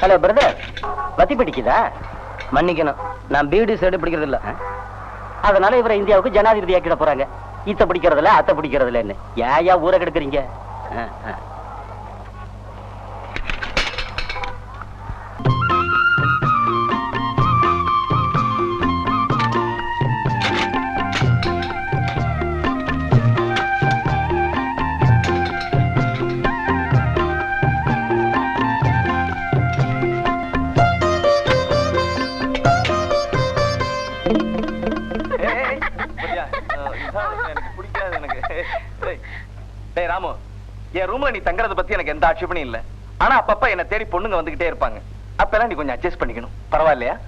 Hello brother, வத்தி பிடிக்குதா? மன்னிக்கணும், நான் பீடி சைடு பிடிக்கிறது இல்ல. அதனால இவரை இந்தியாவுக்கு ஜனாதிபதி ஆக்கிட போறாங்க. இத்த பிடிக்கிறதுல அத்தை பிடிக்கிறதுல என்ன ஏயா ஊரை கெடுக்குறீங்க? ராமு, என் ரூம்ல நீ தங்கறத பத்தி எனக்கு எந்த ஆட்சேபனையும் இல்ல. ஆனா அப்பப்ப என்ன தேடி பொண்ணுங்க வந்துகிட்டே இருப்பாங்க. அப்பெல்லாம் நீ கொஞ்சம் அட்ஜஸ்ட் பண்ணிக்கணும். பரவாயில்லையா?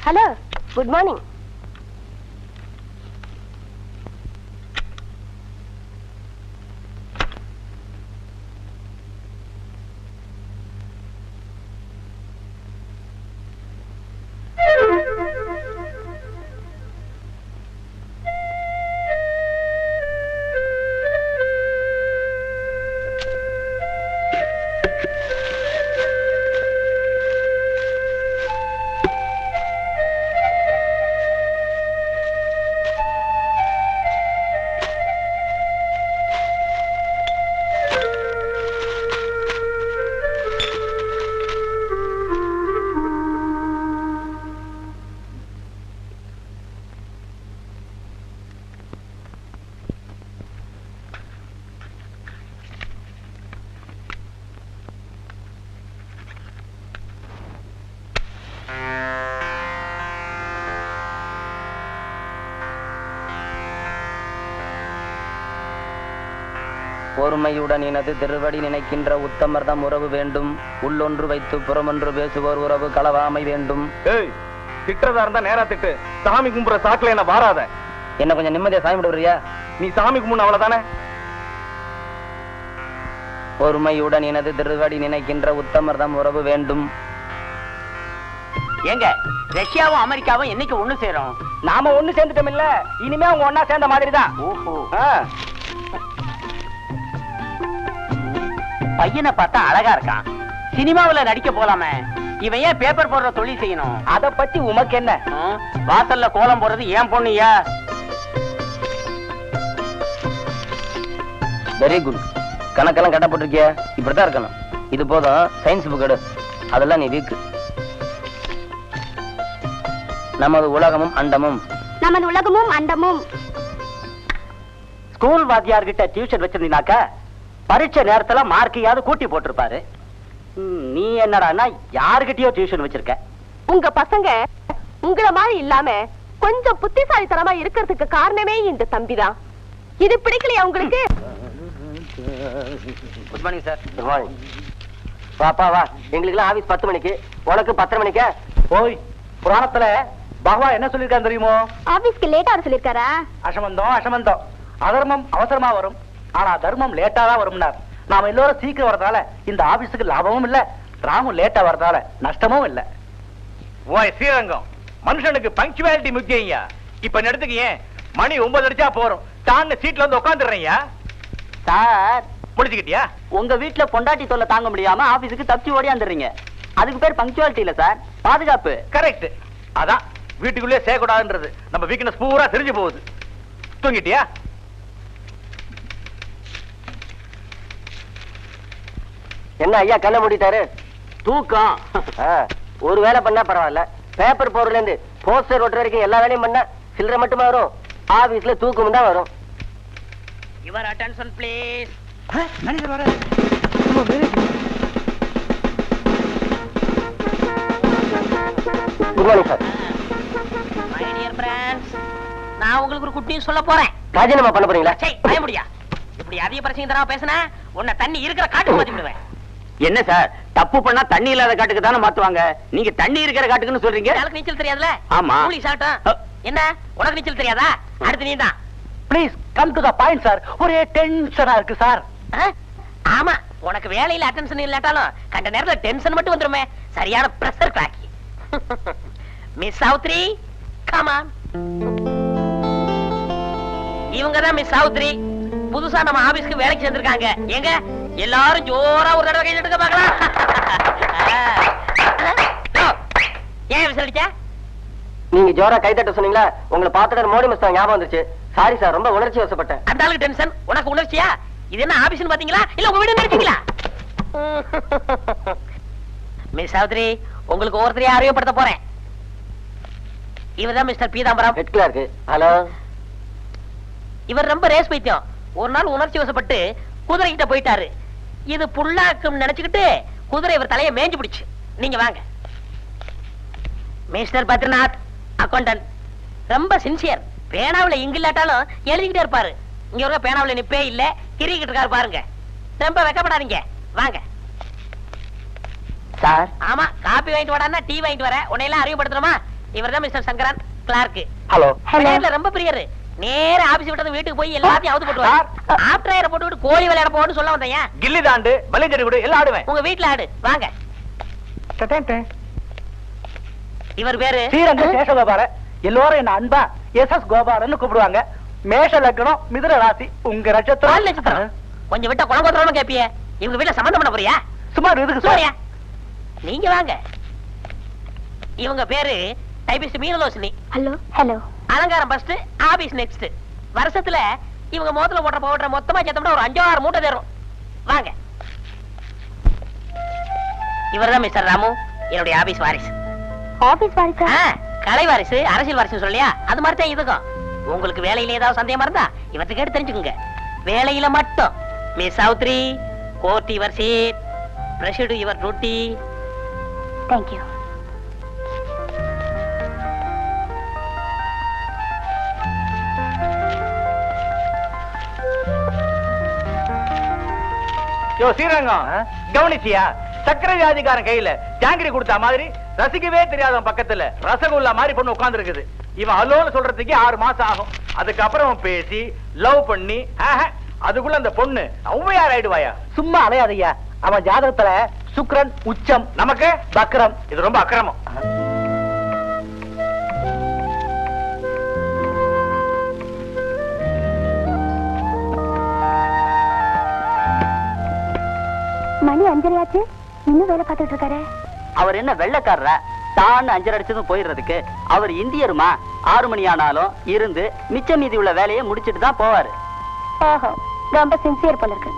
Hello, good morning. ஒருமையுடன் இனது திருவடி நினைக்கின்ற உத்தமர்தம் உறவு வேண்டும். உள்ளொன்று வைத்து புறமொன்று பேசுவோர் உறவு களவாமை வேண்டும். திட்டுறதா இருந்தா நேரா திட்டு. சாமி கும்புற சாக்குல என்ன வாராத. என்ன கொஞ்சம் நிம்மதியா சாமி விடுறியா? நீ சாமி கும்பிடு அவ்வளவுதானே. ஒருமையுடன் இனது திருவடி நினைக்கின்ற உத்தமர்தம் உறவு வேண்டும். ஏங்க, ரஷ்யாவும் அமெரிக்காவும் என்னைக்கு ஒண்ணு சேரும்? நாம ஒண்ணு சேர்ந்துட்டோம் இல்ல, இனிமே அவங்க ஒன்னா சேர்ந்த மாதிரி தான். ஓஹோ. பையனை பார்த்தா அழகா இருக்கான். சினிமாவுல நடிக்க போலாமே. இவன் ஏன் பேப்பர் போடுற தொழில் செய்யணும்? அத பத்தி உமக்கு என்ன? வாசல்ல கோலம் போடுறது ஏன் பொண்ணுயா? Very good. கணக்கெல்லாம் கட்டப்பட்டிருக்கிய, இப்படித்தான் இருக்கணும். இது போதும். சயின்ஸ் புக் எடு, அதெல்லாம் நீ வீக்கு. நமது உலகமும் அண்டமும். நமது உலகமும் அண்டமும். ஸ்கூல் வாத்தியார்கிட்ட டியூஷன் வச்சிருந்தீங்கனாக்கா பரீட்சை நேரத்துல மார்க்கையாவது கூட்டி போட்டிருப்பாரு. நீ என்னடான்னா யாருகிட்டயோ டியூஷன் வச்சிருக்க. உங்க பசங்க உங்கள மாதிரி இல்லாம கொஞ்சம் புத்திசாலித்தனமா இருக்கிறதுக்கு காரணமே இந்த தம்பிதான். இது பிடிக்கலையா உங்களுக்கு? Good morning sir. Good morning. வாப்பா வா. எங்களுக்கு ஆபீஸ் 10 மணிக்கு, உனக்கு 10:30 மணிக்கா? ஓய், புராணத்துல பகவான் என்ன சொல்லிருக்காரு தெரியுமோ? ஆபீஸ்க்கு லேட்டா வர சொல்லிருக்காரா? அசமந்தம். அதர்மம் அவசரமா வரும், ஆனா தர்மம் லேட்டா தான் வரும்னார். நாம எல்லாரும் சீக்கிரம் வரதால இந்த ஆபீஸுக்கு லாபமும் இல்ல, ராமும் லேட்டா வரதால நஷ்டமும் இல்ல. ஓய் ஸ்ரீரங்கம், மனுஷனுக்கு பங்க்சுவாலிட்டி முக்கியம்யா. இப்ப நடத்துக்கு ஏன் மணி 9 அடிச்சா போறோம், தான்னு சீட்ல வந்து உட்காந்துடுறேன்யா. சார், முடிச்சுக்கிட்டியா? உங்க வீட்டுல பொண்டாட்டி தொல்லை தாங்க முடியாம ஆபீஸுக்கு தப்பிச்சு ஓடியாந்துடுறீங்க. அதுக்கு பேர் பங்க்சுவாலிட்டி இல்ல சார், பாதுகாப்பு. கரெக்ட். அதான் வீட்டுக்குள்ளே சேகூடாதுன்றது. நம்ம வீக்னஸ் பூரா தெரிஞ்சு போகுது. தூங்கிட்டியா? என்ன ஐயா கண்ண மூடிட்டாரு? தூக்கம். ஒரு வேலை பண்ணா பரவாயில்ல, பேப்பர் போறதுல இருந்து போஸ்டர் ஒட்டுற வரைக்கும் எல்லா வேலையும் பண்ண சில்லறை மட்டுமா வரும், ஆபீஸ்ல தூக்கம் தான் வரும். Your attention please. மேனேஜர் வர. Good morning sir. My dear friends, நான் உங்களுக்கு ஒரு குட் நியூஸ் சொல்ல போறேன். ராஜினாமா பண்ண போறீங்களா? சே, பய முடியா. இப்படி அதிக பிரச்சனை தரமா பேசினா உன்னை தண்ணி இருக்கிற காட்டுக்கு மாத்தி விடுவேன். என்ன சார், தப்பு பண்ணா தண்ணி இல்லாத காட்டுக்கு தானே மாத்துவாங்க, நீங்க தண்ணி இருக்கிற காட்டுக்குன்னு சொல்றீங்க. எனக்கு நீச்சல் தெரியாதுல? ஆமா. கூலி சாட்டம். என்ன உனக்கு நீச்சல் தெரியாதா? அடுத்து நீ தான். Please come to the point sir. ஒரே டென்ஷனா இருக்கு சார். ஆமா, உனக்கு வேலையில அட்டென்ஷன் இல்லாட்டாலும் கண்ட நேரத்துல டென்ஷன் மட்டும் வந்துருமே. சரியான பிரஷர் கிராக்கி. Miss Savitri, come on. இவங்க தான் மிஸ் சாவித்ரி, புதுசா நம்ம ஆபீஸ்க்கு வேலைக்கு சேர்ந்திருக்காங்க. எங்க எல்லாரும் ஜோரா ஒரு தடவை கை எடுக்க பார்க்கலாம். ஏன் விசாரிச்ச? நீங்க ஜோரா கை தட்ட சொன்னீங்களா, உங்களை பார்த்துட்டு மோடி மிஸ்டர் ஞாபகம் வந்துச்சு. சாரி சார், ரொம்ப உணர்ச்சி வசப்பட்டேன். அந்த ஆளுக்கு டென்ஷன், உனக்கு உணர்ச்சியா? இது என்ன ஆபீஸ்னு பாத்தீங்களா இல்ல உங்க வீடு நினைச்சீங்களா? மிஸ் சாவித்ரி, உங்களுக்கு ஒவ்வொருத்தரையும் அறிமுகப்படுத்த போறேன். இவர்தான் mister Peethambaram. Head clerk. Hello. இவர் ரொம்ப ரேஸ் பைத்தியம். ஒரு நாள் உணர்ச்சி வசப்பட்டு குதிரை கிட்ட போயிட்டாரு. இது புல்லாக்கும் நினைச்சுக்கிட்டு குதிரை இவர் தலையை மேஞ்சு பிடிச்சு. நீங்க வாங்க. மிஸ்டர் பத்ரிநாத், அக்கௌண்டன்ட், ரொம்ப சின்சியர். பேனாவுல இங்கு இல்லாட்டாலும் எழுதிக்கிட்டே இருப்பாரு. இங்க ஒரு பேனாவுல நிப்பே இல்ல, கிரிக்கிட்டு இருக்காரு பாருங்க. ரொம்ப வெக்கப்படாதீங்க, வாங்க. சார். ஆமா, காபி வாங்கிட்டு வாடான்னா டீ வாங்கிட்டு வர. உன்னையெல்லாம் அறிவுப்படுத்தணுமா? இவர்தான் மிஸ்டர் சங்கரன், கிளார்க். ஹலோ. விளையாட்டுல ரொம்ப பிரியரு. நேர ஆபீஸ் விட்டது வீட்டுக்கு போய் எல்லாத்தையும் அவுத்து போட்டுவார். ஆப்டர் போட்டு கோழி விளையாட போன்னு சொல்ல வந்தேன். கில்லி தாண்டு, பலிஞ்சடி கூட எல்லாம் ஆடுவேன். உங்க வீட்டுல ஆடு, வாங்க. இவர் பேரு ஸ்ரீரங்க சேஷகோபால. எல்லாரும் என்ன அன்பா எஸ்.எஸ். கோபாலன்னு கூப்பிடுவாங்க. மேஷ லக்னம், மிதுன ராசி. உங்க பால் நட்சத்திரம் நட்சத்திரம். கொஞ்சம் விட்டா குழம்பு கேப்பிய. இவங்க வீட்டுல சம்பந்தம் பண்ண போறியா? சுமார் இதுக்கு சோரியா, நீங்க வாங்க. இவங்க பேரு டைபிஸ்ட் மீனலோசினி. ஹலோ. ஹலோ. அலங்காரம் ஃபர்ஸ்ட், ஆபீஸ் நெக்ஸ்ட். வருஷத்துல இவங்க மோதல போடுற பவுடர் மொத்தமா சேர்த்தோம்னா ஒரு 5-6 மூட்டை தரும். வாங்க. இவர்தான் மிஸ்டர் ராமு, என்னுடைய ஆபீஸ் வாரிசு. ஆபீஸ் வாரிசா? கலை வாரிசு, அரசியல் வாரிசு சொல்லியா, அது மாதிரி தான் இதுக்கும். உங்களுக்கு வேலையில ஏதாவது சந்தேகமா இருந்தா இவர்கிட்ட கேட்டு தெரிஞ்சுக்குங்க. வேலையில மட்டும் miss Savitri, court your seat, pressure your duty. Thank you. யோ ஸ்ரீரங்கம், கவனிச்சியா? சக்கரை வியாதிக்காரன் கையில ஜாங்கிரி கொடுத்த மாதிரி ரசிக்கவே தெரியாதவன் பக்கத்துல ரசகுல்லா மாதிரி பொண்ணு உட்கார்ந்து இருக்குது. இவன் அலோன்னு சொல்றதுக்கு 6 மாசம் ஆகும். அதுக்கப்புறம் பேசி லவ் பண்ணி அதுக்குள்ள அந்த பொண்ணு ஔவையார் ஆயிடுவாயா? சும்மா அலையாதையா. அவன் ஜாதகத்துல சுக்கிரன் உச்சம், நமக்கு பக்ரம். இது ரொம்ப அக்கிரமம். மணி 5:30 ஆச்சு, இன்னும் வேலை பார்த்துட்டு இருக்காரு. அவர் என்ன வெள்ளைக்காரரா? தான் 5 அடிச்சதும் போயிடுறதுக்கு. அவர் இந்தியருமா? 6 மணி ஆனாலும் இருந்து மிச்ச மீதி உள்ள வேலையை முடிச்சிட்டு தான் போவாரு. ஓஹோ, ரொம்ப சின்சியர் போல இருக்கு.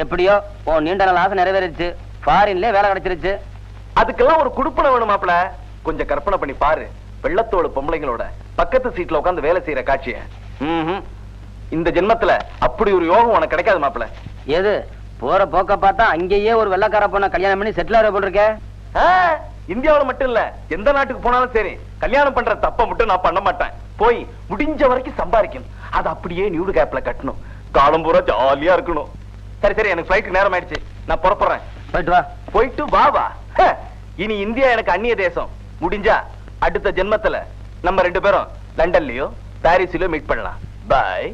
எப்படியோ உன் நீண்ட நாள் ஆசை நிறைவேறிச்சு. ஃபாரின்ல வேலை கிடைச்சிருச்சு. அதுக்கெல்லாம் ஒரு குடுப்பனை வேணுமாப்ல. கொஞ்சம் கற்பனை பண்ணி பாரு, வெள்ளத்தோடு பொம்பளைங்களோட பக்கத்து சீட்ல உட்கார்ந்து வேலை செய்யற காட்சிய. இந்த ஜென்மத்துல அப்படி ஒரு யோகம் உனக்கு கிடைக்காது மாப்ள. எது? போற போக்க பார்த்தா அங்கேயே ஒரு வெள்ளக்கார பொண்ண கல்யாணம் பண்ணி செட்டில் ஆகிற போல் இருக்க. இந்தியாவுல மட்டும் இல்ல, எந்த நாட்டுக்கு போனாலும் சரி, கல்யாணம் பண்ற தப்ப மட்டும் நான் பண்ண மாட்டேன். போய் முடிஞ்ச வரைக்கும் சம்பாதிக்கணும். அது அப்படியே நியூடு கேப்ல கட்டணும். காலம் பூரா ஜாலியா இருக்கணும். சரி சரி, எனக்கு ஃபிளைட் நேரம் ஆயிடுச்சு, நான் புறப்படுறேன். போயிட்டு வா. போயிட்டு வா வா. இனி இந்தியா எனக்கு அந்நிய தேசம். முடிஞ்சா அடுத்த ஜென்மத்துல நம்ம 2 பேரும் லண்டன்லயோ பாரிஸ்லயோ மீட் பண்ணலாம். பாய்.